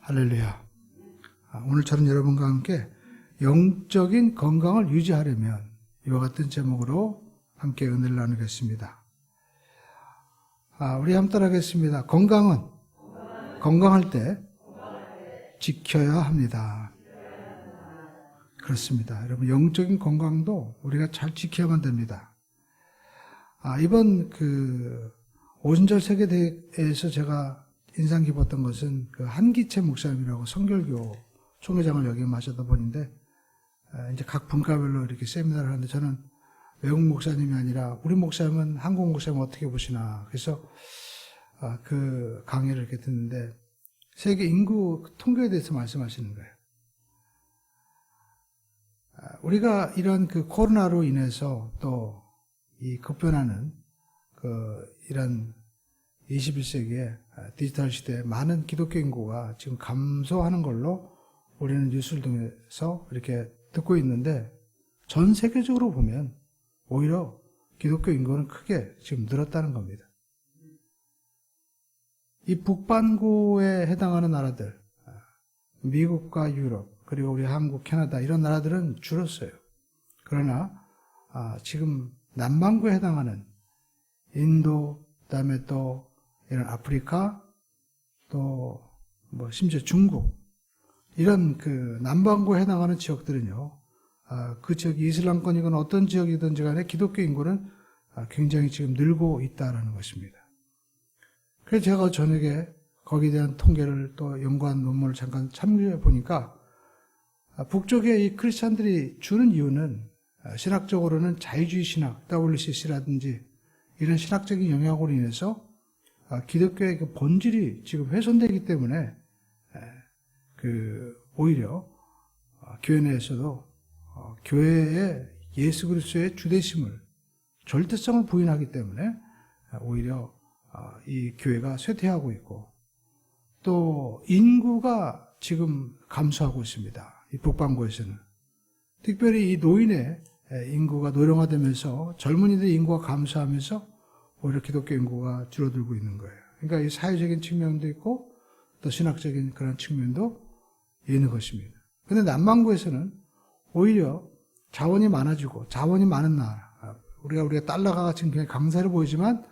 할렐루야. 오늘 저는 여러분과 함께 영적인 건강을 유지하려면 이와 같은 제목으로 함께 은혜를 나누겠습니다. 우리 함께 따라하겠습니다. 건강은 건강할 때 지켜야 합니다. 그렇습니다. 여러분, 영적인 건강도 우리가 잘 지켜야만 됩니다. 이번 오순절 세계대회에서 제가 인상 깊었던 것은 한기채 목사님이라고 성결교 총회장을 역임하셨던 분인데, 이제 각 분과별로 이렇게 세미나를 하는데, 저는 외국 목사님이 아니라 우리 목사님은 한국 목사님 어떻게 보시나. 그래서 그 강의를 이렇게 듣는데, 세계 인구 통계에 대해서 말씀하시는 거예요. 우리가 이런 코로나로 인해서 또 이 급변하는 이런 21세기의 디지털 시대에 많은 기독교 인구가 지금 감소하는 걸로 우리는 뉴스를 통해서 이렇게 듣고 있는데, 전 세계적으로 보면 오히려 기독교 인구는 크게 지금 늘었다는 겁니다. 이 북반구에 해당하는 나라들, 미국과 유럽, 그리고 우리 한국, 캐나다 이런 나라들은 줄었어요. 그러나 지금 남반구에 해당하는 인도, 그다음에 또 이런 아프리카, 또 심지어 중국, 이런 남반구에 해당하는 지역들은요, 그 지역이 이슬람권이건 어떤 지역이든지 간에 기독교 인구는 굉장히 지금 늘고 있다라는 것입니다. 그래서 제가 저녁에 거기에 대한 통계를 또 연구한 논문을 잠깐 참조해 보니까, 북쪽에 이 크리스찬들이 주는 이유는 신학적으로는 자유주의 신학, WCC라든지 이런 신학적인 영향으로 인해서 기독교의 본질이 지금 훼손되기 때문에 오히려 교회 내에서도 교회의 예수 그리스도의 주되심을, 절대성을 부인하기 때문에 오히려 이 교회가 쇠퇴하고 있고, 또 인구가 지금 감소하고 있습니다. 이 북반구에서는 특별히 이 노인의 인구가 노령화되면서 젊은이들의 인구가 감소하면서 오히려 기독교 인구가 줄어들고 있는 거예요. 그러니까 이 사회적인 측면도 있고 또 신학적인 그런 측면도 있는 것입니다. 그런데 남반구에서는 오히려 자원이 많아지고 자원이 많은 나라, 우리가 달러가 지금 굉장히 강세로 보이지만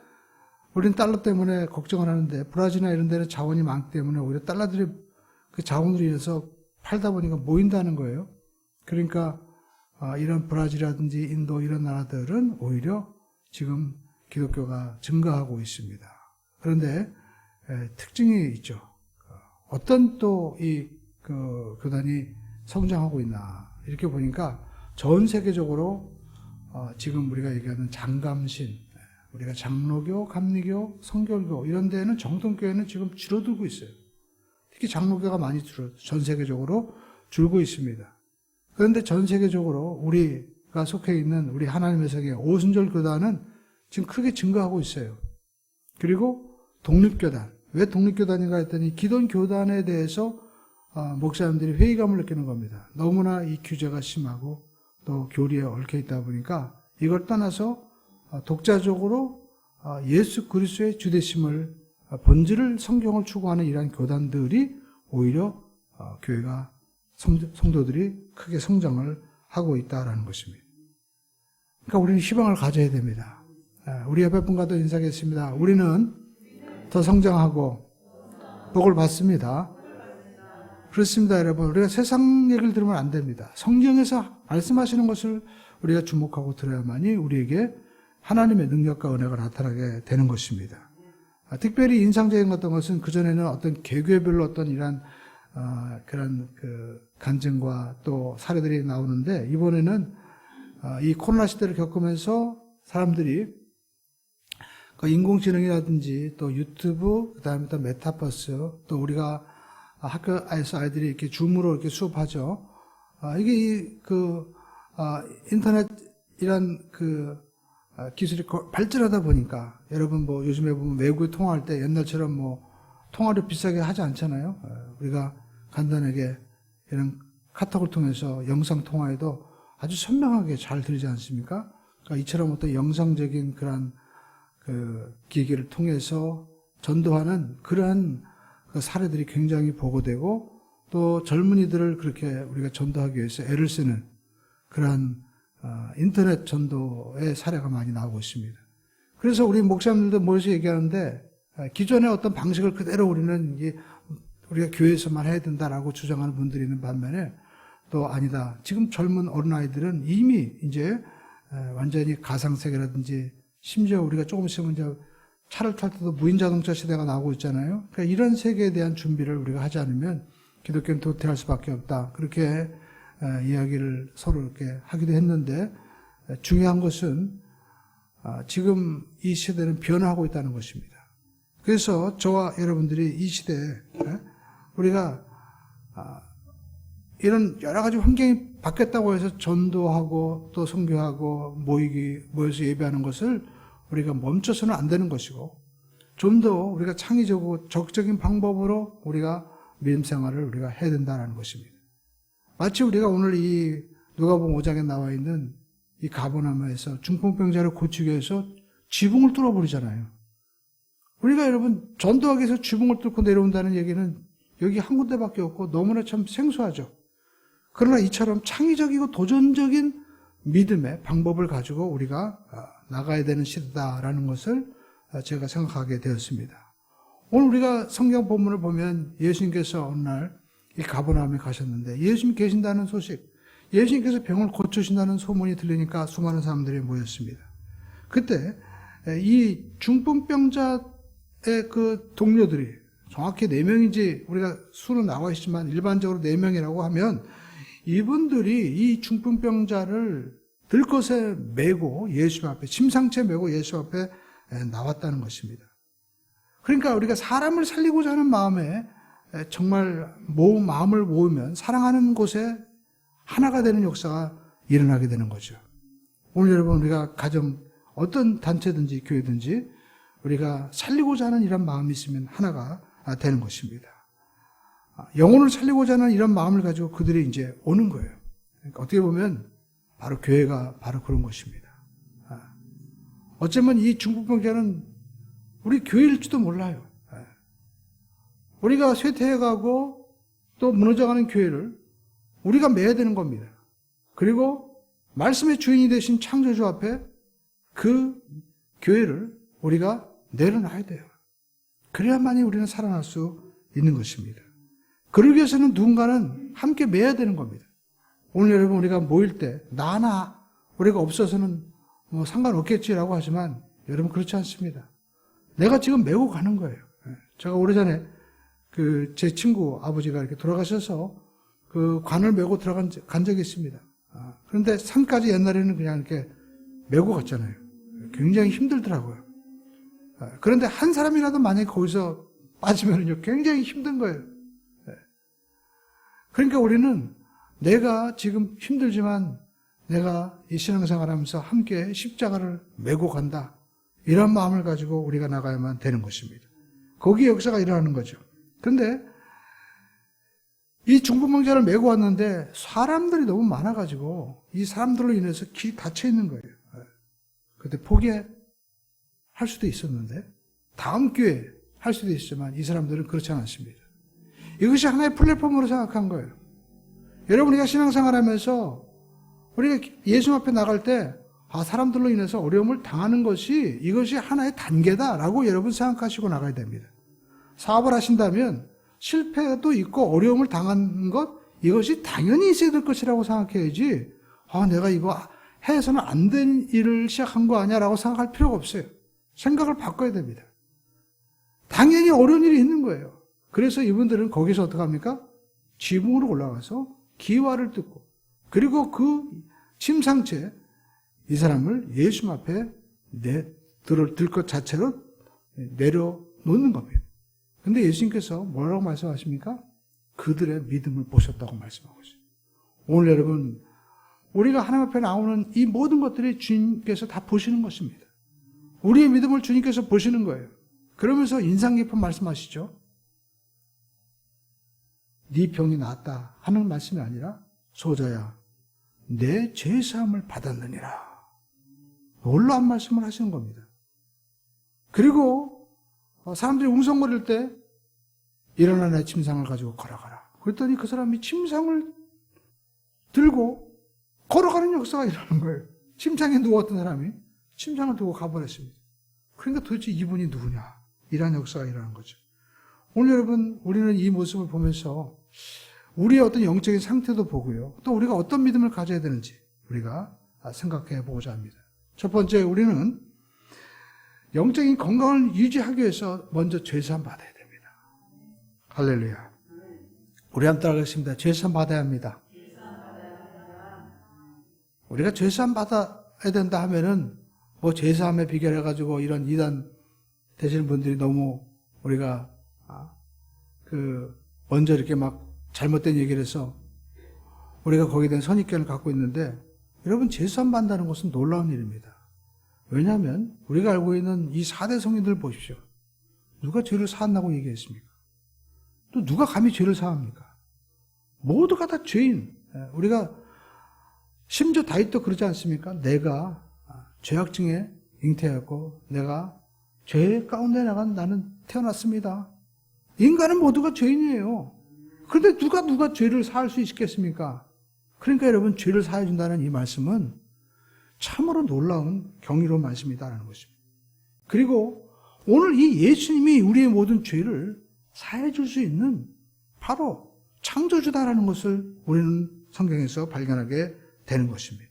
우리는 달러 때문에 걱정을 하는데, 브라질이나 이런 데는 자원이 많기 때문에 오히려 달러들이 그 자원으로 인해서 팔다 보니까 모인다는 거예요. 그러니까 이런 브라질이라든지 인도 이런 나라들은 오히려 지금 기독교가 증가하고 있습니다. 그런데 특징이 있죠. 어떤 또 이 교단이 성장하고 있나 이렇게 보니까 전 세계적으로 지금 우리가 얘기하는 장감신, 우리가 장로교, 감리교, 성결교 이런 데는 정통교회는 지금 줄어들고 있어요. 특히 장로교가 많이 전 세계적으로 줄고 있습니다. 그런데 전 세계적으로 우리가 속해 있는 우리 하나님의 세계 오순절 교단은 지금 크게 증가하고 있어요. 그리고 독립교단, 왜 독립교단인가 했더니 기존 교단에 대해서 목사님들이 회의감을 느끼는 겁니다. 너무나 이 규제가 심하고 또 교리에 얽혀 있다 보니까 이걸 떠나서 독자적으로 예수 그리스도의 주되심을, 본질을, 성경을 추구하는 이러한 교단들이 오히려 교회가, 성도들이 크게 성장을 하고 있다는 것입니다. 그러니까 우리는 희망을 가져야 됩니다. 우리 옆에 분과도 인사하겠습니다. 우리는 더 성장하고 복을 받습니다. 그렇습니다, 여러분. 우리가 세상 얘기를 들으면 안 됩니다. 성경에서 말씀하시는 것을 우리가 주목하고 들어야만이 우리에게 하나님의 능력과 은혜가 나타나게 되는 것입니다. 특별히 인상적인 어떤 것은 그전에는 어떤 개교별로 어떤 이런 그런 간증과 또 사례들이 나오는데, 이번에는 이 코로나 시대를 겪으면서 사람들이 인공지능이라든지 또 유튜브, 그 다음에 또 메타버스, 또 우리가 학교에서 아이들이 이렇게 줌으로 이렇게 수업하죠. 이게 인터넷 이런 기술이 발전하다 보니까, 여러분 요즘에 보면 외국에 통화할 때 옛날처럼 통화료 비싸게 하지 않잖아요. 우리가 간단하게 이런 카톡을 통해서 영상 통화에도 아주 선명하게 잘 들리지 않습니까? 그러니까 이처럼 어떤 영상적인 그런 기기를 통해서 전도하는 그러한 그 사례들이 굉장히 보고되고 또 젊은이들을 그렇게 우리가 전도하기 위해서 애를 쓰는 그러한 인터넷 전도의 사례가 많이 나오고 있습니다. 그래서 우리 목사님들도 모여서 얘기하는데 기존의 어떤 방식을 그대로 우리는 우리가 교회에서만 해야 된다라고 주장하는 분들이 있는 반면에 또 아니다. 지금 젊은 어린아이들은 이미 이제 완전히 가상세계라든지 심지어 우리가 조금 있으면 이제 차를 탈 때도 무인자동차 시대가 나오고 있잖아요. 그러니까 이런 세계에 대한 준비를 우리가 하지 않으면 기독교는 도태할 수밖에 없다. 그렇게 이야기를 서로 이렇게 하기도 했는데 중요한 것은 지금 이 시대는 변화하고 있다는 것입니다. 그래서 저와 여러분들이 이 시대에 우리가 이런 여러 가지 환경이 바뀌었다고 해서 전도하고 또 선교하고 모여서 예배하는 것을 우리가 멈춰서는 안 되는 것이고 좀 더 우리가 창의적이고 적극적인 방법으로 우리가 믿음 생활을 우리가 해야 된다는 것입니다. 마치 우리가 오늘 이 누가복음 5장에 나와 있는 이 가버나움에서 중풍병자를 고치기 위해서 지붕을 뚫어버리잖아요. 우리가 여러분 전도하기 위해서 지붕을 뚫고 내려온다는 얘기는 여기 한 군데밖에 없고 너무나 참 생소하죠. 그러나 이처럼 창의적이고 도전적인 믿음의 방법을 가지고 우리가 나가야 되는 시대다라는 것을 제가 생각하게 되었습니다. 오늘 우리가 성경 본문을 보면 예수님께서 어느 날 이 가버나움에 가셨는데 예수님 계신다는 소식, 예수님께서 병을 고치신다는 소문이 들리니까 수많은 사람들이 모였습니다. 그때 이 중풍병자의 그 동료들이 정확히 4명인지 우리가 수는 나와 있지만 일반적으로 4명이라고 하면 이분들이 이 중풍병자를 들것에 메고 예수 앞에 침상채 메고 예수 앞에 나왔다는 것입니다. 그러니까 우리가 사람을 살리고자 하는 마음에 정말 마음을 모으면 사랑하는 곳에 하나가 되는 역사가 일어나게 되는 거죠. 오늘 여러분 우리가 가정 어떤 단체든지 교회든지 우리가 살리고자 하는 이런 마음이 있으면 하나가 되는 것입니다. 영혼을 살리고자 하는 이런 마음을 가지고 그들이 이제 오는 거예요. 그러니까 어떻게 보면 바로 교회가 바로 그런 것입니다. 어쩌면 이 중풍병자는 우리 교회일지도 몰라요. 우리가 쇠퇴해가고 또 무너져가는 교회를 우리가 매야 되는 겁니다. 그리고 말씀의 주인이 되신 창조주 앞에 그 교회를 우리가 내려놔야 돼요. 그래야만이 우리는 살아날 수 있는 것입니다. 그러기 위해서는 누군가는 함께 매야 되는 겁니다. 오늘 여러분 우리가 모일 때 나나 우리가 없어서는 뭐 상관없겠지라고 하지만 여러분 그렇지 않습니다. 내가 지금 메고 가는 거예요. 제가 오래전에 제 친구 아버지가 이렇게 돌아가셔서 그 관을 메고 간 적이 있습니다. 그런데 산까지 옛날에는 그냥 이렇게 메고 갔잖아요. 굉장히 힘들더라고요. 그런데 한 사람이라도 만약에 거기서 빠지면요 굉장히 힘든 거예요. 그러니까 우리는 내가 지금 힘들지만 내가 이 신앙생활 하면서 함께 십자가를 메고 간다. 이런 마음을 가지고 우리가 나가야만 되는 것입니다. 거기에 역사가 일어나는 거죠. 그런데 이 중풍병자를 메고 왔는데 사람들이 너무 많아가지고 이 사람들로 인해서 길이 닫혀 있는 거예요. 그때 포기할 수도 있었는데 다음 기회에 할 수도 있지만 이 사람들은 그렇지 않았습니다. 이것이 하나의 플랫폼으로 생각한 거예요. 여러분 우리가 신앙생활하면서 우리가 예수 앞에 나갈 때 사람들로 인해서 어려움을 당하는 것이 이것이 하나의 단계다라고 여러분 생각하시고 나가야 됩니다. 사업을 하신다면 실패도 있고 어려움을 당하는 것 이것이 당연히 있어야 될 것이라고 생각해야지 내가 이거 해서는 안 된 일을 시작한 거 아니야 라고 생각할 필요가 없어요. 생각을 바꿔야 됩니다. 당연히 어려운 일이 있는 거예요. 그래서 이분들은 거기서 어떻게 합니까? 지붕으로 올라가서 기와를 뜯고 그리고 그 침상채 이 사람을 예수 앞에 들 것 자체로 내려놓는 겁니다. 근데 예수님께서 뭐라고 말씀하십니까? 그들의 믿음을 보셨다고 말씀하고 있어요. 오늘 여러분 우리가 하나님 앞에 나오는 이 모든 것들이 주님께서 다 보시는 것입니다. 우리의 믿음을 주님께서 보시는 거예요. 그러면서 인상 깊은 말씀하시죠. 네 병이 나았다 하는 말씀이 아니라 소자야 내 죄사함을 받았느니라. 놀라운 말씀을 하시는 겁니다. 그리고 사람들이 웅성거릴 때 일어나 내 침상을 가지고 걸어가라. 그랬더니 그 사람이 침상을 들고 걸어가는 역사가 일어나는 거예요. 침상에 누웠던 사람이 침상을 두고 가버렸습니다. 그러니까 도대체 이분이 누구냐? 이런 역사가 일어나는 거죠. 오늘 여러분, 우리는 이 모습을 보면서 우리의 어떤 영적인 상태도 보고요. 또 우리가 어떤 믿음을 가져야 되는지 우리가 생각해 보고자 합니다. 첫 번째, 우리는 영적인 건강을 유지하기 위해서 먼저 죄사함 받아야 됩니다. 할렐루야. 우리 한번 따라하겠습니다. 죄사함 받아야 합니다. 우리가 죄사함 받아야 된다 하면은 뭐 죄사함에 비결해가지고 이런 이단 되시는 분들이 너무 우리가 먼저 이렇게 막 잘못된 얘기를 해서 우리가 거기에 대한 선입견을 갖고 있는데, 여러분, 죄사함 받는다는 것은 놀라운 일입니다. 왜냐하면 우리가 알고 있는 이 4대 성인들 보십시오. 누가 죄를 사한다고 얘기했습니까? 또 누가 감히 죄를 사합니까? 모두가 다 죄인. 우리가 심지어 다윗도 그러지 않습니까? 내가 죄악증에 잉태하였고 내가 죄 가운데 나간 나는 태어났습니다. 인간은 모두가 죄인이에요. 그런데 누가 죄를 사할 수 있겠습니까? 그러니까 여러분, 죄를 사해 준다는 이 말씀은 참으로 놀라운 경이로운 말씀이다라는 것입니다. 그리고 오늘 이 예수님이 우리의 모든 죄를 사해 줄 수 있는 바로 창조주다라는 것을 우리는 성경에서 발견하게 되는 것입니다.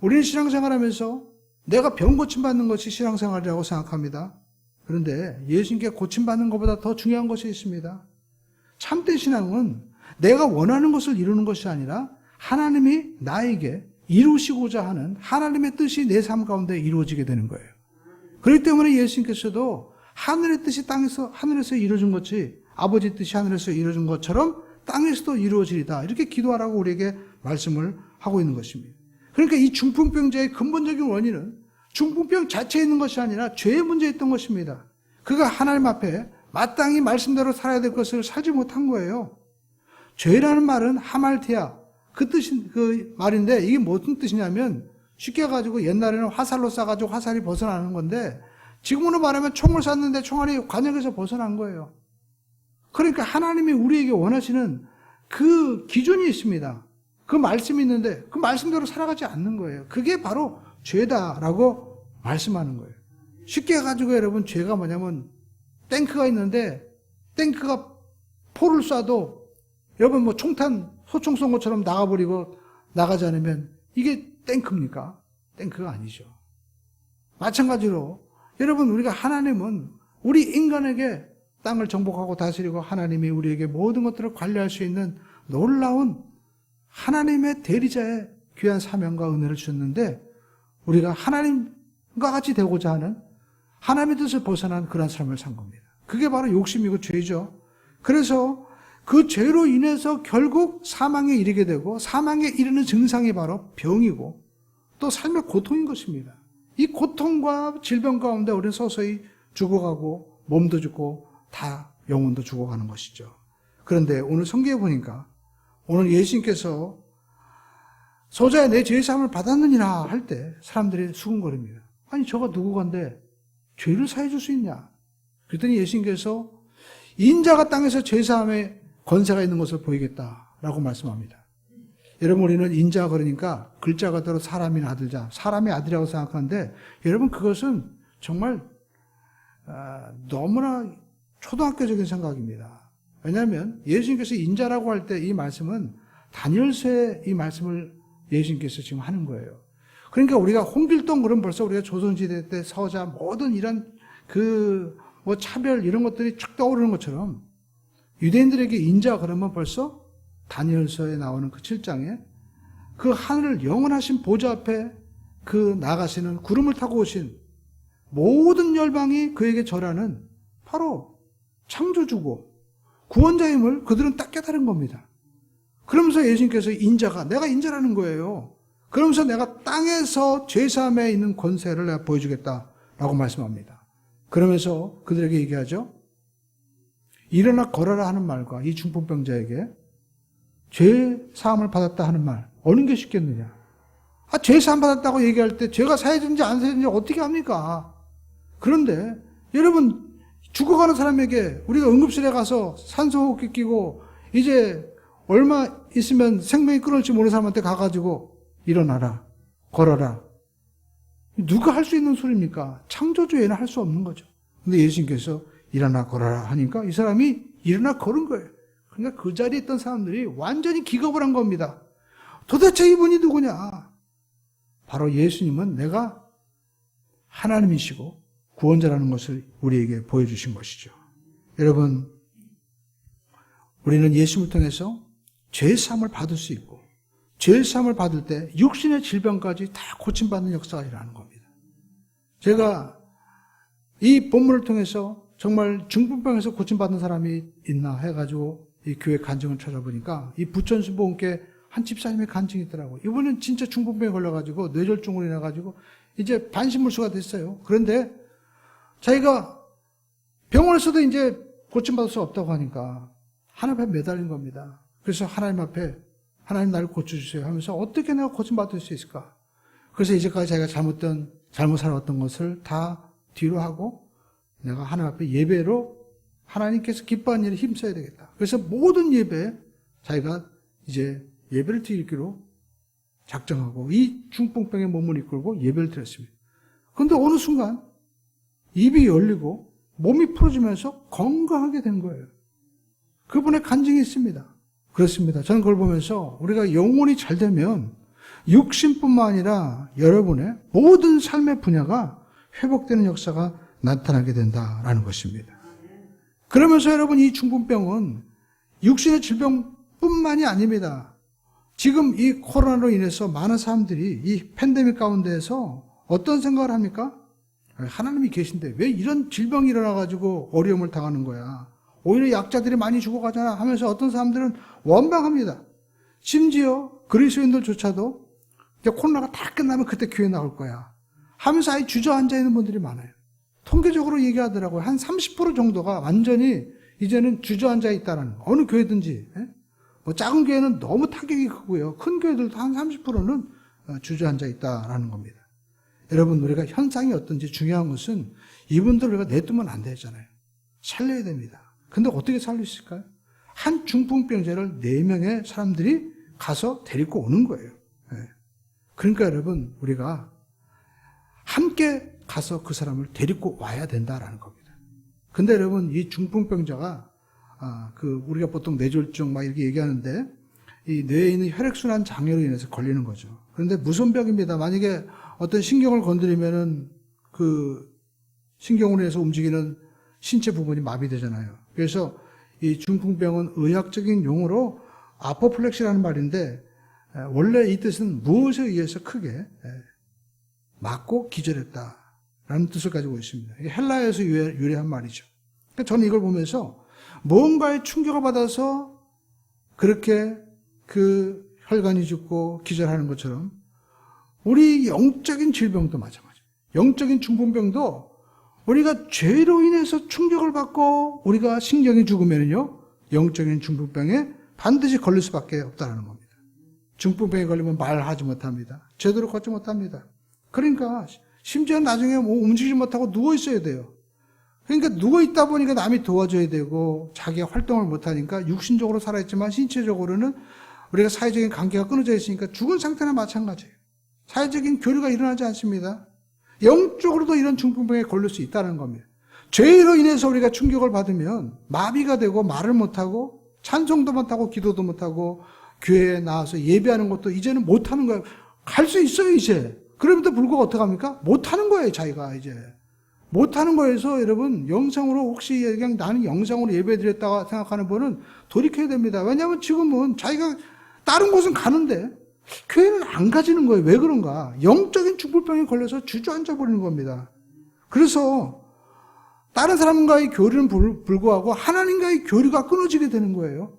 우리는 신앙생활하면서 내가 병 고침받는 것이 신앙생활이라고 생각합니다. 그런데 예수님께 고침받는 것보다 더 중요한 것이 있습니다. 참된 신앙은 내가 원하는 것을 이루는 것이 아니라 하나님이 나에게 이루시고자 하는 하나님의 뜻이 내 삶 가운데 이루어지게 되는 거예요. 그렇기 때문에 예수님께서도 하늘의 뜻이 하늘에서 이루어진 것이 아버지 뜻이 하늘에서 이루어진 것처럼 땅에서도 이루어지리다, 이렇게 기도하라고 우리에게 말씀을 하고 있는 것입니다. 그러니까 이 중풍병자의 근본적인 원인은 중풍병 자체에 있는 것이 아니라 죄의 문제에 있던 것입니다. 그가 하나님 앞에 마땅히 말씀대로 살아야 될 것을 살지 못한 거예요. 죄라는 말은 하말티아, 그 말인데 이게 무슨 뜻이냐면 쉽게 가지고 옛날에는 화살로 쏴가지고 화살이 벗어나는 건데 지금으로 말하면 총을 쐈는데 총알이 관역에서 벗어난 거예요. 그러니까 하나님이 우리에게 원하시는 그 기준이 있습니다. 그 말씀이 있는데 그 말씀대로 살아가지 않는 거예요. 그게 바로 죄다라고 말씀하는 거예요. 쉽게 가지고 여러분, 죄가 뭐냐면 탱크가 있는데 탱크가 포를 쏴도 여러분 뭐 총탄 소총 쏜 것처럼 나가지 않으면 이게 탱크입니까? 탱크가 아니죠. 마찬가지로 여러분, 우리가 하나님은 우리 인간에게 땅을 정복하고 다스리고 하나님이 우리에게 모든 것들을 관리할 수 있는 놀라운 하나님의 대리자의 귀한 사명과 은혜를 주셨는데 우리가 하나님과 같이 되고자 하는 하나님의 뜻을 벗어난 그런 삶을 산 겁니다. 그게 바로 욕심이고 죄죠. 그래서 그 죄로 인해서 결국 사망에 이르게 되고 사망에 이르는 증상이 바로 병이고 또 삶의 고통인 것입니다. 이 고통과 질병 가운데 우리는 서서히 죽어가고 몸도 죽고 다 영혼도 죽어가는 것이죠. 그런데 오늘 성경에 보니까 오늘 예수님께서 소자야 내 죄의 사함을 받았느니라 할 때 사람들이 수군거립니다. 아니 저가 누구건데 죄를 사해 줄 수 있냐? 그랬더니 예수님께서 인자가 땅에서 죄 사함의 권세가 있는 것을 보이겠다라고 말씀합니다. 여러분, 우리는 인자 그러니까 글자 그대로 사람인 아들자, 사람의 아들이라고 생각하는데 여러분, 그것은 정말 너무나 초등학교적인 생각입니다. 왜냐하면 예수님께서 인자라고 할 때 이 말씀은 다니엘서의 이 말씀을 예수님께서 지금 하는 거예요. 그러니까 우리가 홍길동 그러면 벌써 우리가 조선시대 때 서자 모든 이런 차별 이런 것들이 쭉 떠오르는 것처럼 유대인들에게 인자 그러면 벌써 다니엘서에 나오는 그 7장에 그 하늘 영원하신 보좌 앞에 그 나가시는 구름을 타고 오신 모든 열방이 그에게 절하는 바로 창조주고 구원자임을 그들은 딱 깨달은 겁니다. 그러면서 예수님께서 내가 인자라는 거예요. 그러면서 내가 땅에서 죄사함에 있는 권세를 내가 보여주겠다라고 말씀합니다. 그러면서 그들에게 얘기하죠. 일어나 걸어라 하는 말과 이 중풍병자에게 죄사함을 받았다 하는 말, 어느 게 쉽겠느냐. 죄사함 받았다고 얘기할 때 죄가 사해졌는지 안 사해졌는지 어떻게 합니까? 그런데 여러분, 죽어가는 사람에게 우리가 응급실에 가서 산소호흡기 끼고 이제 얼마 있으면 생명이 끊을지 모르는 사람한테 가가지고 일어나라, 걸어라. 누가 할 수 있는 소리입니까? 창조주 외에는 할 수 없는 거죠. 근데 예수님께서 일어나 걸어라 하니까 이 사람이 일어나 걸은 거예요. 그러니까 그 자리에 있던 사람들이 완전히 기겁을 한 겁니다. 도대체 이분이 누구냐? 바로 예수님은 내가 하나님이시고 구원자라는 것을 우리에게 보여주신 것이죠. 여러분, 우리는 예수님을 통해서 죄사함을 받을 수 있고 죄사함을 받을 때 육신의 질병까지 다 고침받는 역사가 일어나는 겁니다. 제가 이 본문을 통해서 정말 중풍병에서 고침받은 사람이 있나 해가지고 이 교회 간증을 찾아보니까 이 부천수보원께 한 집사님의 간증이 있더라고요. 이분은 진짜 중풍병에 걸려가지고 뇌졸중으로 인해가지고 이제 반신물수가 됐어요. 그런데 자기가 병원에서도 이제 고침받을 수 없다고 하니까 하나님 앞에 매달린 겁니다. 그래서 하나님 앞에 하나님 나를 고쳐주세요 하면서 어떻게 내가 고침받을 수 있을까? 그래서 이제까지 자기가 잘못 살아왔던 것을 다 뒤로 하고 내가 하나님 앞에 예배로 하나님께서 기뻐하는 일에 힘써야 되겠다. 그래서 모든 예배에 자기가 이제 예배를 드리기로 작정하고 이 중풍병의 몸을 이끌고 예배를 드렸습니다. 그런데 어느 순간 입이 열리고 몸이 풀어지면서 건강하게 된 거예요. 그분의 간증이 있습니다. 그렇습니다. 저는 그걸 보면서 우리가 영혼이 잘 되면 육신뿐만 아니라 여러분의 모든 삶의 분야가 회복되는 역사가 나타나게 된다라는 것입니다. 그러면서 여러분 이 중풍병은 육신의 질병뿐만이 아닙니다. 지금 이 코로나로 인해서 많은 사람들이 이 팬데믹 가운데에서 어떤 생각을 합니까? 하나님이 계신데 왜 이런 질병이 일어나가지고 어려움을 당하는 거야? 오히려 약자들이 많이 죽어가잖아 하면서 어떤 사람들은 원망합니다. 심지어 그리스도인들조차도 이제 코로나가 다 끝나면 그때 교회 나올 거야 하면서 아예 주저앉아 있는 분들이 많아요. 통계적으로 얘기하더라고요. 한 30% 정도가 완전히 이제는 주저앉아 있다는 어느 교회든지. 뭐 작은 교회는 너무 타격이 크고요. 큰 교회들도 한 30%는 주저앉아 있다라는 겁니다. 여러분, 우리가 현상이 어떤지 중요한 것은 이분들 우리가 내두면 안 되잖아요. 살려야 됩니다. 근데 어떻게 살릴 수 있을까요? 한 중풍병자를 4명의 사람들이 가서 데리고 오는 거예요. 그러니까 여러분, 우리가 함께 가서 그 사람을 데리고 와야 된다라는 겁니다. 근데 여러분, 이 중풍병자가 우리가 보통 뇌졸중 막 이렇게 얘기하는데 이 뇌에 있는 혈액순환 장애로 인해서 걸리는 거죠. 그런데 무서운 병입니다. 만약에 어떤 신경을 건드리면은 그 신경으로 인해서 움직이는 신체 부분이 마비되잖아요. 그래서 이 중풍병은 의학적인 용어로 아포플렉시라는 말인데 원래 이 뜻은 무엇에 의해서 크게 맞고 기절했다라는 뜻을 가지고 있습니다. 이게 헬라어에서 유래한 말이죠. 그러니까 저는 이걸 보면서 뭔가에 충격을 받아서 그렇게 그 혈관이 죽고 기절하는 것처럼 우리 영적인 질병도 마찬가지예요. 영적인 중풍병도 우리가 죄로 인해서 충격을 받고 우리가 신경이 죽으면요 영적인 중풍병에 반드시 걸릴 수밖에 없다는 겁니다. 중풍병에 걸리면 말하지 못합니다. 제대로 걷지 못합니다. 그러니까 심지어 나중에 뭐 움직이지 못하고 누워 있어야 돼요. 그러니까 누워 있다 보니까 남이 도와줘야 되고 자기가 활동을 못하니까 육신적으로 살아있지만 신체적으로는 우리가 사회적인 관계가 끊어져 있으니까 죽은 상태나 마찬가지예요. 사회적인 교류가 일어나지 않습니다. 영적으로도 이런 중풍병에 걸릴 수 있다는 겁니다. 죄로 인해서 우리가 충격을 받으면 마비가 되고 말을 못하고 찬송도 못하고 기도도 못하고 교회에 나와서 예배하는 것도 이제는 못하는 거예요. 갈 수 있어요 이제. 그럼에도 불구하고 어떡합니까? 못하는 거예요 자기가 이제. 못하는 거에서 여러분 영상으로 혹시 그냥 나는 영상으로 예배드렸다가 생각하는 분은 돌이켜야 됩니다. 왜냐하면 지금은 자기가 다른 곳은 가는데 교회는 안 가지는 거예요. 왜 그런가? 영적인 중풍병에 걸려서 주저앉아 버리는 겁니다. 그래서 다른 사람과의 교류는 불구하고 하나님과의 교류가 끊어지게 되는 거예요.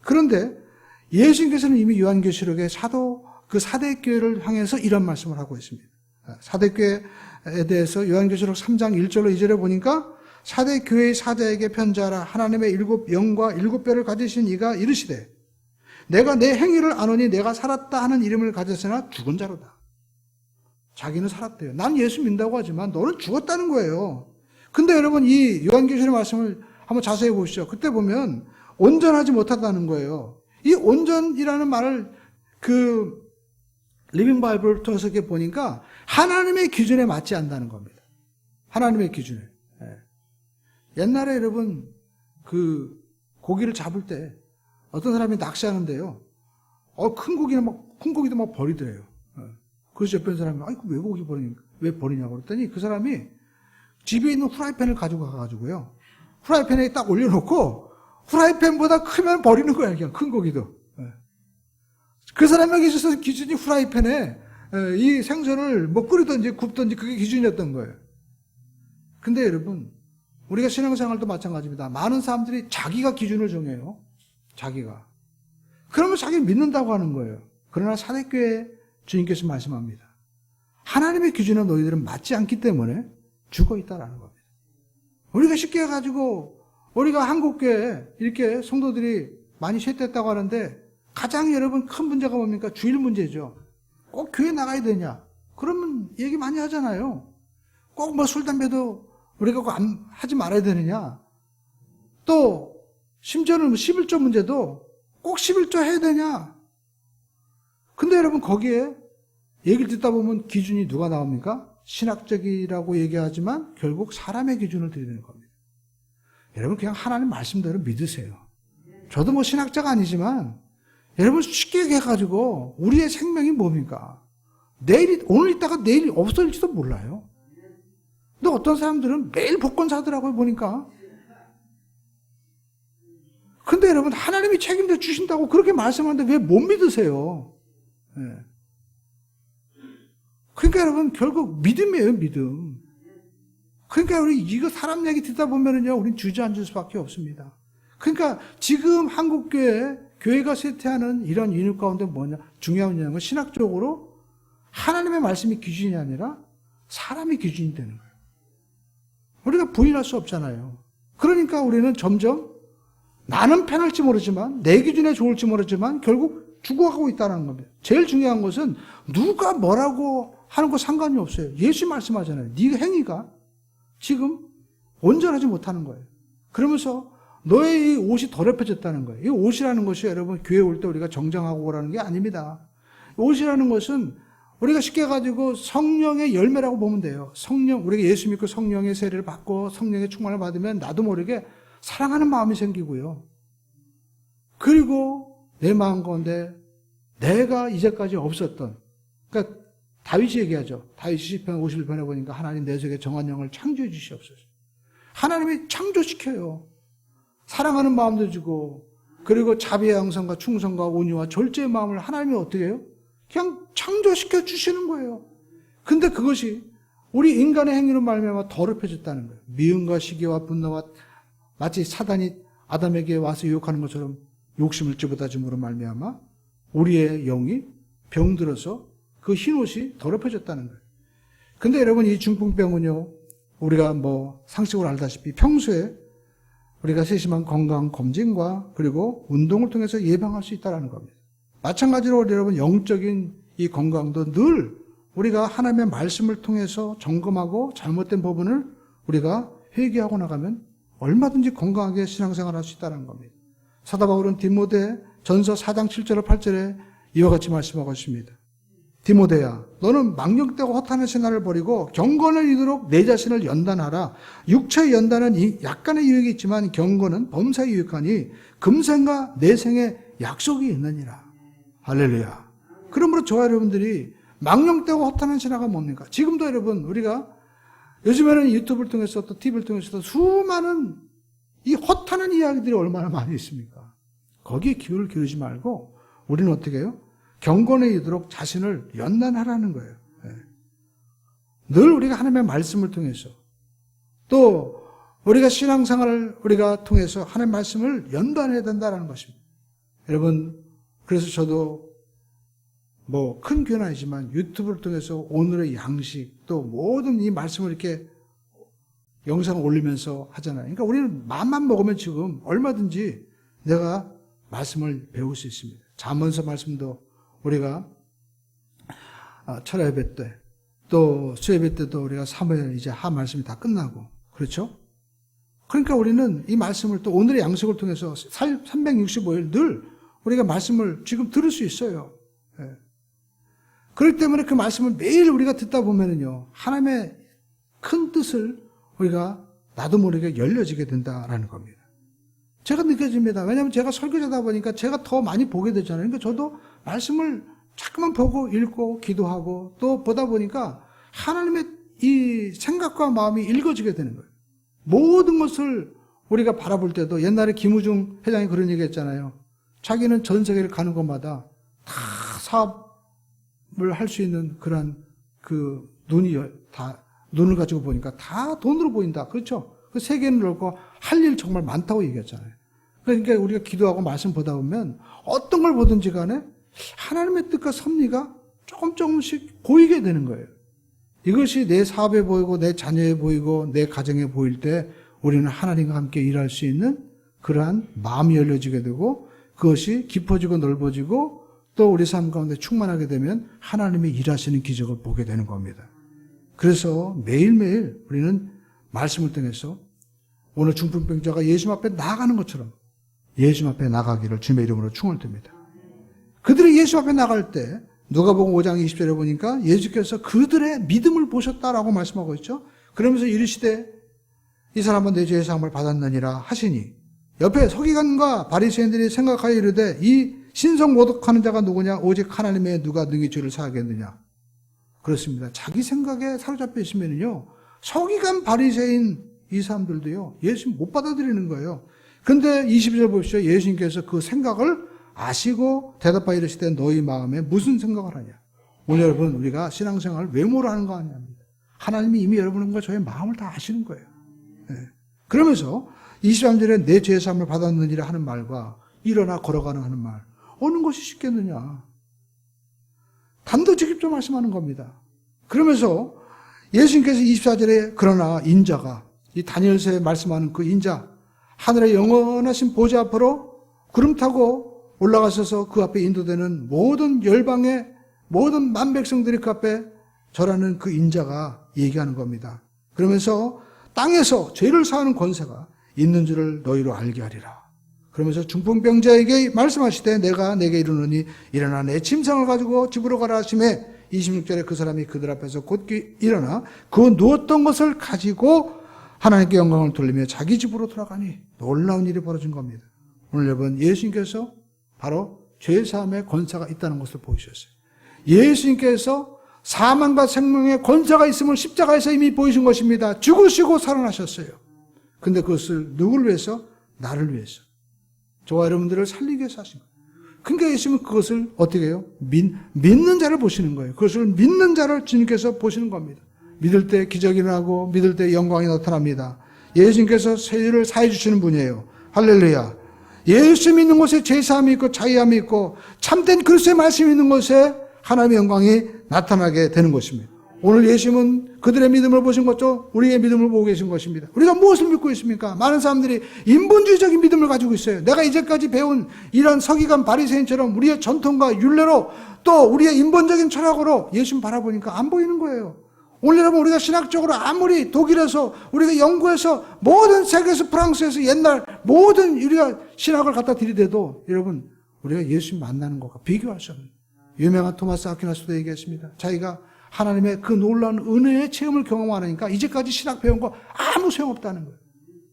그런데 예수님께서는 이미 요한계시록에 그 사대교회를 향해서 이런 말씀을 하고 있습니다. 사대교회에 대해서 요한계시록 3장 1절로 2절에 보니까 사대교회의 사자에게 편지하라. 하나님의 7 영과 7뼈를 가지신 이가 이르시되 내가 내 행위를 아노니 내가 살았다 하는 이름을 가졌으나 죽은 자로다. 자기는 살았대요. 난 예수 믿는다고 하지만 너는 죽었다는 거예요. 근데 여러분 이 요한계시록의 말씀을 한번 자세히 보시죠. 그때 보면 온전하지 못하다는 거예요. 이 온전이라는 말을 그 리빙 바이블을 통해서 이렇게 보니까 하나님의 기준에 맞지 않는다는 겁니다. 하나님의 기준에. 옛날에 여러분 그 고기를 잡을 때 어떤 사람이 낚시하는데요. 큰 고기도 막 버리더래요. 그래서 옆에 있는 사람이 아이고 왜 버리냐고 그랬더니 그 사람이 집에 있는 후라이팬을 가지고 가가지고요. 후라이팬에 딱 올려놓고 후라이팬보다 크면 버리는 거야. 그냥 큰 고기도. 그 사람에게 있어서 기준이 후라이팬에 이 생선을 뭐 끓이든지 굽든지 그게 기준이었던 거예요. 근데 여러분 우리가 신앙생활도 마찬가지입니다. 많은 사람들이 자기가 기준을 정해요. 자기가. 그러면 자기를 믿는다고 하는 거예요. 그러나 사대교회 주님께서 말씀합니다. 하나님의 기준에 너희들은 맞지 않기 때문에 죽어있다라는 겁니다. 우리가 쉽게 해가지고 우리가 한국교회에 이렇게 성도들이 많이 쇠퇴했다고 하는데 가장 여러분 큰 문제가 뭡니까? 주일 문제죠. 꼭 교회 나가야 되냐? 그러면 얘기 많이 하잖아요. 꼭 뭐 술, 담배도 우리가 꼭 하지 말아야 되느냐? 또 심지어는 11조 문제도 꼭 11조 해야 되냐? 근데 여러분 거기에 얘기를 듣다 보면 기준이 누가 나옵니까? 신학적이라고 얘기하지만 결국 사람의 기준을 드리는 겁니다. 여러분 그냥 하나님 말씀대로 믿으세요. 저도 뭐 신학자가 아니지만 여러분 쉽게 얘기해가지고 우리의 생명이 뭡니까? 오늘 있다가 내일 없어질지도 몰라요. 근데 어떤 사람들은 매일 복권 사더라고요, 보니까. 근데 여러분, 하나님이 책임져 주신다고 그렇게 말씀하는데 왜 못 믿으세요? 네. 그러니까 여러분, 결국 믿음이에요, 믿음. 그러니까 우리 이거 사람 얘기 듣다 보면은요, 우린 주저앉을 수밖에 없습니다. 그러니까 지금 한국교회, 교회가 쇠퇴하는 이런 이유 가운데 뭐냐, 중요한 건 신학적으로 하나님의 말씀이 기준이 아니라 사람이 기준이 되는 거예요. 우리가 부인할 수 없잖아요. 그러니까 우리는 점점 나는 편할지 모르지만 내 기준에 좋을지 모르지만 결국 죽어가고 있다는 겁니다. 제일 중요한 것은 누가 뭐라고 하는 거 상관이 없어요. 예수 말씀하잖아요. 네 행위가 지금 온전하지 못하는 거예요. 그러면서 너의 이 옷이 더럽혀졌다는 거예요. 이 옷이라는 것이 여러분 교회 올 때 우리가 정장하고 오라는 게 아닙니다. 옷이라는 것은 우리가 쉽게 가지고 성령의 열매라고 보면 돼요. 우리가 예수 믿고 성령의 세례를 받고 성령의 충만을 받으면 나도 모르게 사랑하는 마음이 생기고요. 그리고 내 마음 가운데 내가 이제까지 없었던, 그러니까 다윗이 얘기하죠. 다윗이 시편 51편에 보니까 하나님 내 속에 정한 영을 창조해 주시옵소서. 하나님이 창조시켜요. 사랑하는 마음도 주고, 그리고 자비의 양성과 충성과 온유와 절제의 마음을 하나님이 어떻게 해요? 그냥 창조시켜 주시는 거예요. 근데 그것이 우리 인간의 행위로 말미암아 더럽혀졌다는 거예요. 미움과 시기와 분노와 마치 사단이 아담에게 와서 유혹하는 것처럼 욕심을 집어다줌으로 말미암아 우리의 영이 병들어서 그 흰옷이 더럽혀졌다는 거예요. 근데 여러분 이 중풍병은요, 우리가 뭐 상식으로 알다시피 평소에 우리가 세심한 건강 검진과 그리고 운동을 통해서 예방할 수 있다는 겁니다. 마찬가지로 여러분 영적인 이 건강도 늘 우리가 하나님의 말씀을 통해서 점검하고 잘못된 부분을 우리가 회개하고 나가면 얼마든지 건강하게 신앙생활할 수 있다는 겁니다. 사도 바울은 디모데 전서 4장 7절 8절에 이와 같이 말씀하고 있습니다. 디모데야, 너는 망령되고 허탄한 신화를 버리고 경건을 이루도록 내 자신을 연단하라. 육체의 연단은 약간의 유익이 있지만 경건은 범사에 유익하니 금생과 내생에 약속이 있느니라. 할렐루야. 그러므로 저와 여러분들이 망령되고 허탄한 신화가 뭡니까? 지금도 여러분 우리가 요즘에는 유튜브를 통해서 또 TV를 통해서도 수많은 이 허탄한 이야기들이 얼마나 많이 있습니까? 거기에 기회를 기울이지 말고 우리는 어떻게 해요? 경건에 이르도록 자신을 연단하라는 거예요. 늘 우리가 하나님의 말씀을 통해서 또 우리가 신앙생활을 우리가 통해서 하나님의 말씀을 연단해야 된다는 것입니다. 여러분, 그래서 저도 뭐 큰 교회는 아니지만 유튜브를 통해서 오늘의 양식 또 모든 이 말씀을 이렇게 영상을 올리면서 하잖아요. 그러니까 우리는 마음만 먹으면 지금 얼마든지 내가 말씀을 배울 수 있습니다. 잠언서 말씀도 우리가 철야 예배 때 또 수예배 때도 우리가 사무엘 이제 하 말씀이 다 끝나고 그렇죠? 그러니까 우리는 이 말씀을 또 오늘의 양식을 통해서 365일 늘 우리가 말씀을 지금 들을 수 있어요. 예. 그렇기 때문에 그 말씀을 매일 우리가 듣다 보면은요, 하나님의 큰 뜻을 우리가 나도 모르게 열려지게 된다라는 겁니다. 제가 느껴집니다. 왜냐하면 제가 설교자다 보니까 제가 더 많이 보게 되잖아요. 그러니까 저도 말씀을 자꾸만 보고 읽고 기도하고 또 보다 보니까 하나님의 이 생각과 마음이 읽어지게 되는 거예요. 모든 것을 우리가 바라볼 때도 옛날에 김우중 회장이 그런 얘기 했잖아요. 자기는 전 세계를 가는 곳마다 다 사업을 할 수 있는 그런 그 눈을 가지고 보니까 다 돈으로 보인다. 그렇죠? 그 세계는 넓고 할 일 정말 많다고 얘기했잖아요. 그러니까 우리가 기도하고 말씀 보다 보면 어떤 걸 보든지 간에 하나님의 뜻과 섭리가 조금씩 보이게 되는 거예요. 이것이 내 사업에 보이고 내 자녀에 보이고 내 가정에 보일 때 우리는 하나님과 함께 일할 수 있는 그러한 마음이 열려지게 되고 그것이 깊어지고 넓어지고 또 우리 삶 가운데 충만하게 되면 하나님이 일하시는 기적을 보게 되는 겁니다. 그래서 매일매일 우리는 말씀을 통해서 오늘 중풍병자가 예수 앞에 나아가는 것처럼 예수 앞에 나가기를 주님의 이름으로 축원을 드립니다. 그들이 예수 앞에 나갈 때 누가복음 5장 20절에 보니까 예수께서 그들의 믿음을 보셨다라고 말씀하고 있죠. 그러면서 이르시되 이 사람은 내 죄의 사함을 받았느니라 하시니 옆에 서기관과 바리새인들이 생각하여 이르되 이 신성 모독하는 자가 누구냐 오직 하나님의 누가 능히 죄를 사하겠느냐. 그렇습니다. 자기 생각에 사로잡혀 있으면요 서기관 바리새인 이 사람들도요 예수 못 받아들이는 거예요. 그런데 20절 보십시오. 예수님께서 그 생각을 아시고 대답하여 이르시되 너희 마음에 무슨 생각을 하냐. 오늘 여러분 우리가 신앙생활을 외모로 하는 거 아닙니다. 하나님이 이미 여러분과 저의 마음을 다 아시는 거예요. 네. 그러면서 23절에 내 죄의 사함을 받았느니라 하는 말과 일어나 걸어가는 하는 말 어느 것이 쉽겠느냐. 단도직입적으로 말씀하는 겁니다. 그러면서 예수님께서 24절에 그러나 인자가 이 다니엘서에 말씀하는 그 인자 하늘의 영원하신 보좌 앞으로 구름 타고 올라가셔서 그 앞에 인도되는 모든 열방의 모든 만백성들이 그 앞에 절하는 그 인자가 얘기하는 겁니다. 그러면서 땅에서 죄를 사하는 권세가 있는 줄을 너희로 알게 하리라. 그러면서 중풍병자에게 말씀하시되 내가 내게 이르노니 일어나 내 침상을 가지고 집으로 가라 하시매 26절에 그 사람이 그들 앞에서 곧게 일어나 그 누웠던 것을 가지고 하나님께 영광을 돌리며 자기 집으로 돌아가니 놀라운 일이 벌어진 겁니다. 오늘 여러분 예수님께서 바로 죄사함의 권세가 있다는 것을 보이셨어요. 예수님께서 사망과 생명의 권세가 있음을 십자가에서 이미 보이신 것입니다. 죽으시고 살아나셨어요. 근데 그것을 누구를 위해서? 나를 위해서. 저와 여러분들을 살리기 위해서 하신 거예요. 그러니까 예수님은 그것을 어떻게 해요? 믿는 자를 보시는 거예요. 그것을 믿는 자를 주님께서 보시는 겁니다. 믿을 때 기적이 일어나고 믿을 때 영광이 나타납니다. 예수님께서 죄를 사해 주시는 분이에요. 할렐루야. 예수 믿는 곳에 죄사함이 있고 자유함이 있고 참된 그리스도의 말씀이 있는 곳에 하나님의 영광이 나타나게 되는 것입니다. 오늘 예수님은 그들의 믿음을 보신 것도 우리의 믿음을 보고 계신 것입니다. 우리가 무엇을 믿고 있습니까? 많은 사람들이 인본주의적인 믿음을 가지고 있어요. 내가 이제까지 배운 이런 서기관 바리새인처럼 우리의 전통과 율례로 또 우리의 인본적인 철학으로 예수님 바라보니까 안 보이는 거예요. 오늘 여러분 우리가 신학적으로 아무리 독일에서 우리가 연구해서 모든 세계에서 프랑스에서 옛날 모든 우리가 신학을 갖다 들이대도 여러분 우리가 예수님 만나는 것과 비교할 수 없는 유명한 토마스 아퀴나스도 얘기했습니다. 자기가 하나님의 그 놀라운 은혜의 체험을 경험하니까 이제까지 신학 배운 거 아무 소용없다는 거예요.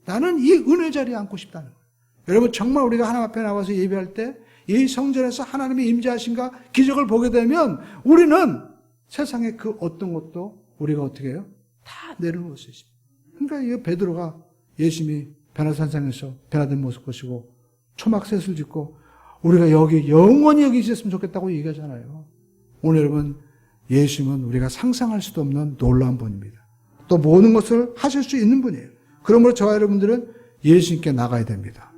나는 이 은혜 자리에 앉고 싶다는 거예요. 여러분 정말 우리가 하나님 앞에 나와서 예배할 때 이 성전에서 하나님의 임재하신가 기적을 보게 되면 우리는 세상의 그 어떤 것도 우리가 어떻게 해요? 다 내려놓을 수 있습니다. 그러니까 이 베드로가 예수님이 변화산상에서 변화된 모습 보시고 초막셋을 짓고 우리가 여기 영원히 여기 있었으면 좋겠다고 얘기하잖아요. 오늘 여러분 예수님은 우리가 상상할 수도 없는 놀라운 분입니다. 또 모든 것을 하실 수 있는 분이에요. 그러므로 저와 여러분들은 예수님께 나가야 됩니다.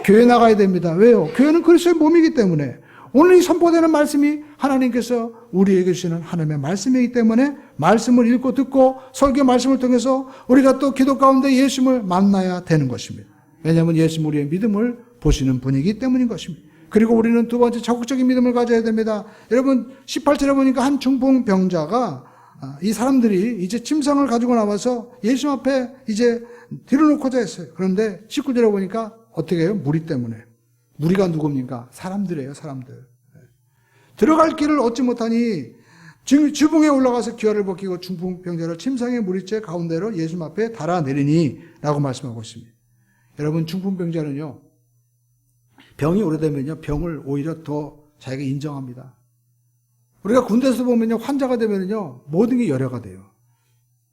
교회 나가야 됩니다. 왜요? 교회는 그리스도의 몸이기 때문에 오늘 이 선포되는 말씀이 하나님께서 우리에게 주시는 하나님의 말씀이기 때문에 말씀을 읽고 듣고 설교 말씀을 통해서 우리가 또 기도 가운데 예수님을 만나야 되는 것입니다. 왜냐하면 예수님 우리의 믿음을 보시는 분이기 때문인 것입니다. 그리고 우리는 두 번째 적극적인 믿음을 가져야 됩니다. 여러분 18절에 보니까 한 중풍병자가 이 사람들이 이제 침상을 가지고 나와서 예수 앞에 이제 들여놓고자 했어요. 그런데 19절에 보니까 어떻게 해요? 무리 때문에. 무리가 누굽니까? 사람들이에요, 사람들. 들어갈 길을 얻지 못하니 지붕에 올라가서 기와를 벗기고 중풍병자를 침상의 무리째 가운데로 예수 앞에 달아내리니 라고 말씀하고 있습니다. 여러분, 중풍병자는요, 병이 오래되면요, 병을 오히려 더 자기가 인정합니다. 우리가 군대에서 보면요, 환자가 되면요, 모든 게 열애가 돼요.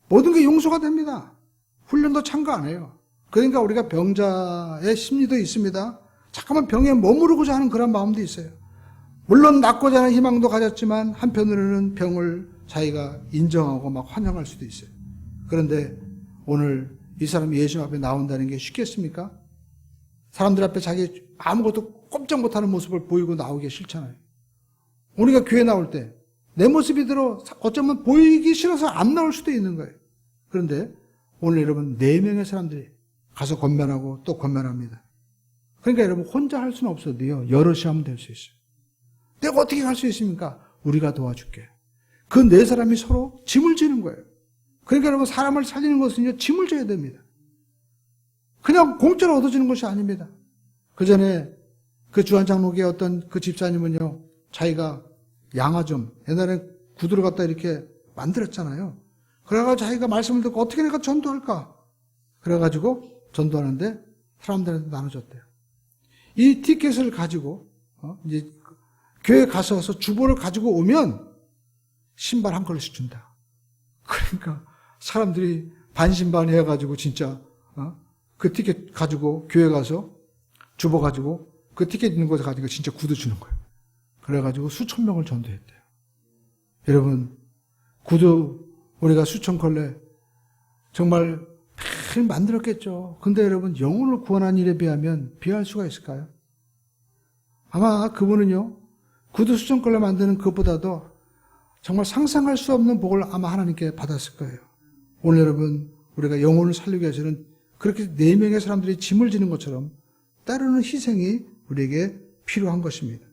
모든 게 용서가 됩니다. 훈련도 참가 안 해요. 그러니까 우리가 병자의 심리도 있습니다. 잠깐만 병에 머무르고자 하는 그런 마음도 있어요. 물론 낫고자 하는 희망도 가졌지만 한편으로는 병을 자기가 인정하고 막 환영할 수도 있어요. 그런데 오늘 이 사람이 예수 앞에 나온다는 게 쉽겠습니까? 사람들 앞에 자기 아무것도 꼼짝 못하는 모습을 보이고 나오기 싫잖아요. 우리가 교회 나올 때 내 모습이 어쩌면 보이기 싫어서 안 나올 수도 있는 거예요. 그런데 오늘 여러분 4명의 사람들이 가서 권면하고 또 권면합니다. 그러니까 여러분 혼자 할 수는 없어도요, 여럿이 하면 될 수 있어요. 내가 어떻게 할 수 있습니까? 우리가 도와줄게. 그 4사람이 서로 짐을 지는 거예요. 그러니까 여러분 사람을 살리는 것은요, 짐을 져야 됩니다. 그냥 공짜로 얻어지는 것이 아닙니다. 그 전에 그 주한장로교의 어떤 그 집사님은요, 자기가 양아점, 옛날에 구두를 갖다 이렇게 만들었잖아요. 그래가지고 자기가 말씀을 듣고 어떻게 내가 전도할까? 그래가지고 전도하는데 사람들한테 나눠줬대요. 이 티켓을 가지고, 이제 교회 가서 주보를 가지고 오면 신발 한 컬레씩 준다. 그러니까 사람들이 반신반의 해가지고 진짜, 그 티켓 가지고 교회 가서 주보 가지고 그 티켓 있는 곳에 가지고 진짜 구두 주는 거예요. 그래가지고 수천 명을 전도했대요. 여러분, 구두 우리가 수천 컬레 정말 잘 만들었겠죠. 근데 여러분, 영혼을 구원한 일에 비하면 비할 수가 있을까요? 아마 그분은요, 구두 수천 컬레 만드는 것보다도 정말 상상할 수 없는 복을 아마 하나님께 받았을 거예요. 오늘 여러분, 우리가 영혼을 살리기 위해서는 그렇게 4명의 사람들이 짐을 지는 것처럼 따르는 희생이 우리에게 필요한 것입니다.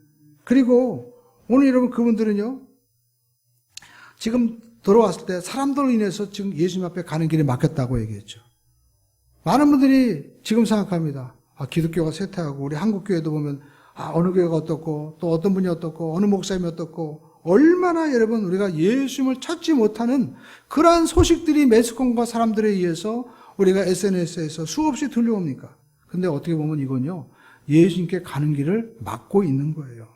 그리고 오늘 여러분 그분들은요, 지금 돌아왔을 때 사람들로 인해서 지금 예수님 앞에 가는 길이 막혔다고 얘기했죠. 많은 분들이 지금 생각합니다. 기독교가 쇠퇴하고 우리 한국교회도 보면 어느 교회가 어떻고 또 어떤 분이 어떻고 어느 목사님이 어떻고 얼마나 여러분 우리가 예수님을 찾지 못하는 그러한 소식들이 매스컴과 사람들에 의해서 우리가 SNS에서 수없이 들려옵니까? 근데 어떻게 보면 이건요, 예수님께 가는 길을 막고 있는 거예요.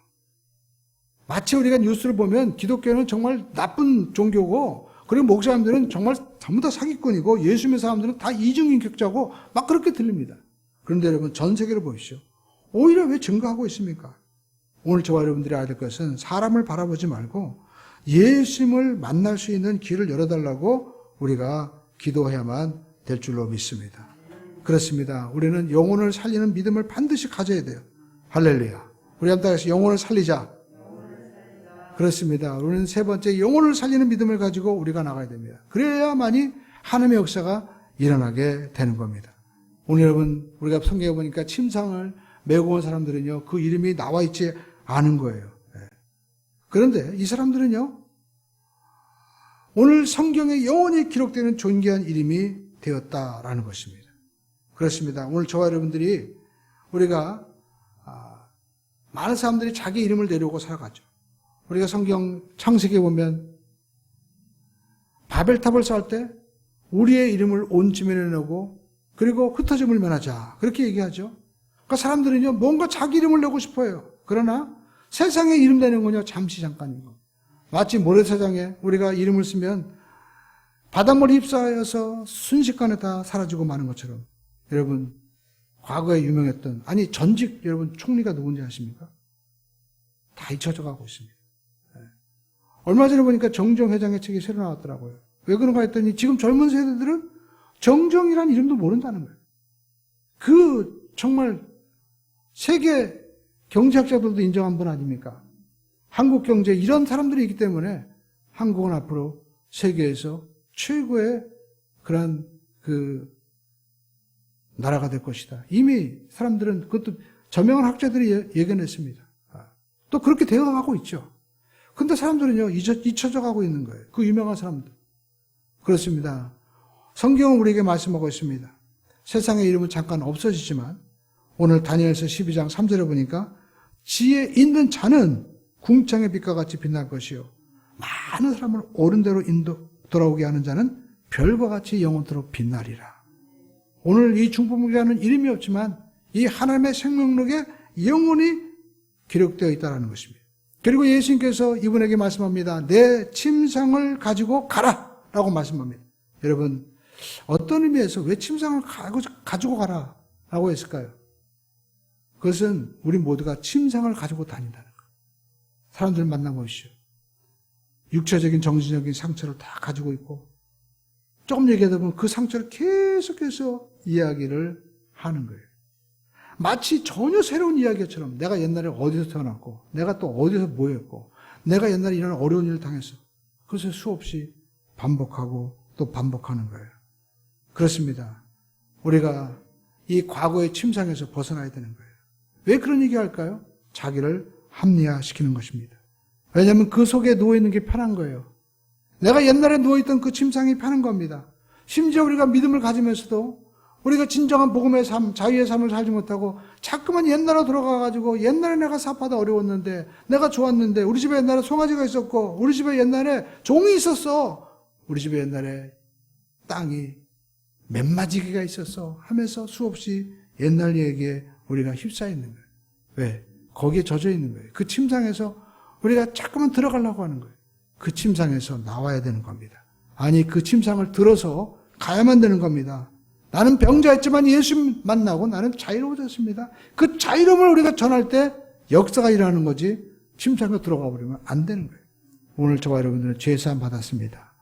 마치 우리가 뉴스를 보면 기독교는 정말 나쁜 종교고, 그리고 목사님들은 정말 전부 다 사기꾼이고, 예수님의 사람들은 다 이중인격자고 막 그렇게 들립니다. 그런데 여러분, 전 세계를 보십시오. 오히려 왜 증가하고 있습니까? 오늘 저와 여러분들이 알아야 될 것은 사람을 바라보지 말고 예수님을 만날 수 있는 길을 열어달라고 우리가 기도해야만 될 줄로 믿습니다. 그렇습니다. 우리는 영혼을 살리는 믿음을 반드시 가져야 돼요. 할렐루야. 우리 한번 다시 영혼을 살리자. 그렇습니다. 우리는 세 번째 영혼을 살리는 믿음을 가지고 우리가 나가야 됩니다. 그래야만이 하나님의 역사가 일어나게 되는 겁니다. 오늘 여러분 우리가 성경에 보니까 침상을 메고 온 사람들은요, 그 이름이 나와 있지 않은 거예요. 그런데 이 사람들은요, 오늘 성경에 영원히 기록되는 존귀한 이름이 되었다라는 것입니다. 그렇습니다. 오늘 저와 여러분들이 우리가 많은 사람들이 자기 이름을 내려오고 살아가죠. 우리가 성경 창세기에 보면 바벨탑을 쌓을 때 우리의 이름을 온 지면에 넣고 그리고 흩어짐을 면하자 그렇게 얘기하죠. 그러니까 사람들은요, 뭔가 자기 이름을 내고 싶어요. 그러나 세상에 이름 내는 건요, 잠시 잠깐인 거. 마치 모래사장에 우리가 이름을 쓰면 바닷물이 휩싸여서 순식간에 다 사라지고 마는 것처럼, 여러분 과거에 유명했던, 전직 여러분 총리가 누군지 아십니까? 다 잊혀져 가고 있습니다. 얼마 전에 보니까 정정 회장의 책이 새로 나왔더라고요. 왜 그런가 했더니 지금 젊은 세대들은 정정이라는 이름도 모른다는 거예요. 그 정말 세계 경제학자들도 인정한 분 아닙니까? 한국 경제 이런 사람들이 있기 때문에 한국은 앞으로 세계에서 최고의 그런 나라가 될 것이다. 이미 사람들은 그것도 저명한 학자들이 예견했습니다. 또 그렇게 되어가고 있죠. 근데 사람들은요, 잊혀져 가고 있는 거예요. 그 유명한 사람들. 그렇습니다. 성경은 우리에게 말씀하고 있습니다. 세상의 이름은 잠깐 없어지지만 오늘 다니엘서 12장 3절에 보니까 지혜 있는 자는 궁창의 빛과 같이 빛날 것이요 많은 사람을 옳은 대로 돌아오게 하는 자는 별과 같이 영원토록 빛나리라. 오늘 이 중풍기라는 이름이 없지만 이 하나님의 생명력에 영원히 기록되어 있다는 것입니다. 그리고 예수님께서 이분에게 말씀합니다. 내 침상을 가지고 가라 라고 말씀합니다. 여러분, 어떤 의미에서 왜 침상을 가지고 가라 라고 했을까요? 그것은 우리 모두가 침상을 가지고 다닌다는 거예요. 사람들 만나보시죠. 육체적인 정신적인 상처를 다 가지고 있고 조금 얘기하다 보면 그 상처를 계속해서 이야기를 하는 거예요. 마치 전혀 새로운 이야기처럼 내가 옛날에 어디서 태어났고 내가 또 어디서 뭐 했고 내가 옛날에 이런 어려운 일을 당했어. 그것을 수없이 반복하고 또 반복하는 거예요. 그렇습니다. 우리가 이 과거의 침상에서 벗어나야 되는 거예요. 왜 그런 얘기 할까요? 자기를 합리화시키는 것입니다. 왜냐하면 그 속에 누워있는 게 편한 거예요. 내가 옛날에 누워있던 그 침상이 편한 겁니다. 심지어 우리가 믿음을 가지면서도 우리가 진정한 복음의 삶, 자유의 삶을 살지 못하고 자꾸만 옛날로 돌아가가지고 옛날에 내가 삽하다 어려웠는데 내가 좋았는데 우리 집에 옛날에 송아지가 있었고 우리 집에 옛날에 종이 있었어. 우리 집에 옛날에 땅이 맨마지기가 있었어 하면서 수없이 옛날 얘기에 우리가 휩싸여 있는 거예요. 왜? 거기에 젖어 있는 거예요. 그 침상에서 우리가 자꾸만 들어가려고 하는 거예요. 그 침상에서 나와야 되는 겁니다. 아니, 그 침상을 들어서 가야만 되는 겁니다. 나는 병자였지만 예수 만나고 나는 자유로워졌습니다. 그 자유로움을 우리가 전할 때 역사가 일어나는 거지 침상에 들어가 버리면 안 되는 거예요. 오늘 저와 여러분들은 죄사함 받았습니다.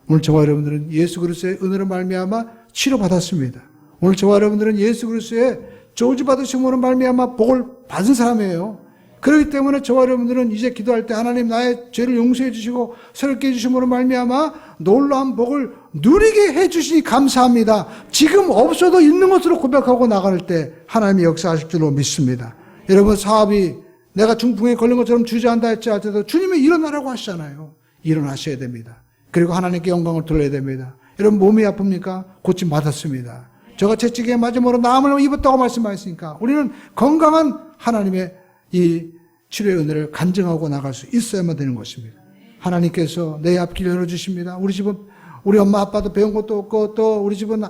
오늘 저와 여러분들은 예수 그리스도의 은혜로 말미암아 치료받았습니다. 오늘 저와 여러분들은 예수 그리스도의 저주받으심으로 말미암아 복을 받은 사람이에요. 그렇기 때문에 저와 여러분들은 이제 기도할 때 하나님 나의 죄를 용서해 주시고 새롭게 해주심으로 말미암아 놀라운 복을 누리게 해주시니 감사합니다. 지금 없어도 있는 것으로 고백하고 나갈 때 하나님이 역사하실 줄로 믿습니다. 여러분, 사업이 내가 중풍에 걸린 것처럼 주저한다 했지 할때도 주님이 일어나라고 하시잖아요. 일어나셔야 됩니다. 그리고 하나님께 영광을 돌려야 됩니다. 여러분, 몸이 아픕니까? 고침 받았습니다. 저가 채찍에 맞음으로 나음을 입었다고 말씀하셨으니까 우리는 건강한 하나님의 이 치료의 은혜를 간증하고 나갈 수 있어야만 되는 것입니다. 하나님께서 내 앞길 열어주십니다. 우리 집은 우리 엄마 아빠도 배운 것도 없고 또 우리 집은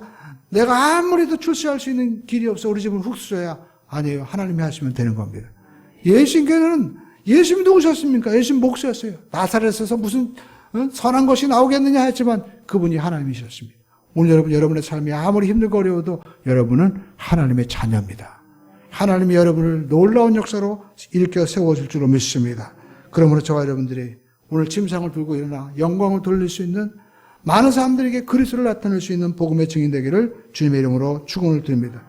내가 아무리도 출세할 수 있는 길이 없어. 우리 집은 흙수저야. 아니에요. 하나님이 하시면 되는 겁니다. 예수님께서는 예수님이 누구셨습니까? 예수님 목수였어요. 나사렛에서 무슨 선한 것이 나오겠느냐 했지만 그분이 하나님이셨습니다. 오늘 여러분의 삶이 아무리 힘들고 어려워도 여러분은 하나님의 자녀입니다. 하나님이 여러분을 놀라운 역사로 일으켜 세워줄 줄로 믿습니다. 그러므로 저와 여러분들이 오늘 침상을 들고 일어나 영광을 돌릴 수 있는 많은 사람들에게 그리스도를 나타낼 수 있는 복음의 증인 되기를 주님의 이름으로 축원을 드립니다.